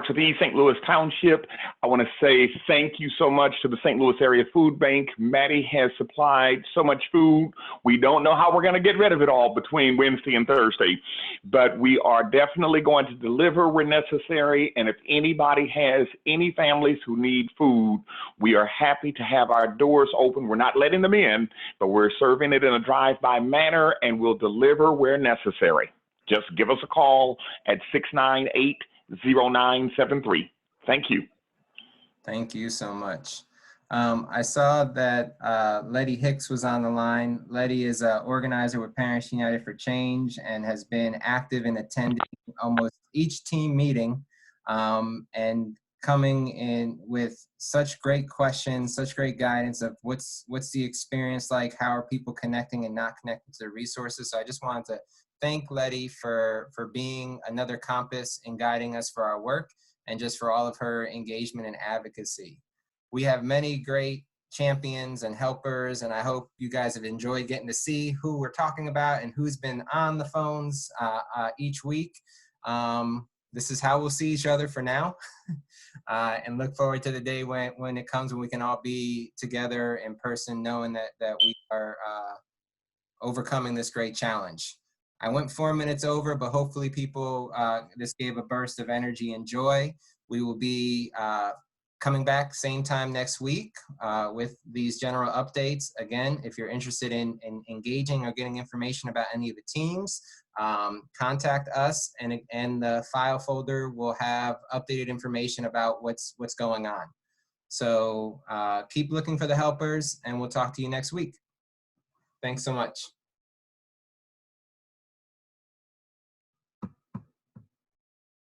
[SPEAKER 15] with East St. Louis Township. I want to say thank you so much to the St. Louis Area Food Bank. Maddie has supplied so much food. We don't know how we're going to get rid of it all between Wednesday and Thursday, but we are definitely going to deliver where necessary. And if anybody has any families who need food, we are happy to have our doors open. We're not letting them in, but we're serving it in a drive-by manner and we'll deliver where necessary. Just give us a call at 698-0973. Thank you.
[SPEAKER 1] Thank you so much. I saw that Letty Hicks was on the line. Letty is an organizer with Parents United for Change and has been active in attending almost each team meeting and coming in with such great questions, such great guidance of what's the experience like, how are people connecting and not connecting to the resources. So I just wanted to thank Letty for being another compass in guiding us for our work and just for all of her engagement and advocacy. We have many great champions and helpers, and I hope you guys have enjoyed getting to see who we're talking about and who's been on the phones each week. This is how we'll see each other for now and look forward to the day when it comes when we can all be together in person, knowing that we are overcoming this great challenge. I went 4 minutes over, but hopefully people, this gave a burst of energy and joy. We will be coming back same time next week with these general updates. Again, if you're interested in engaging or getting information about any of the teams, contact us, and the file folder will have updated information about what's going on. So keep looking for the helpers, and we'll talk to you next week. Thanks so much.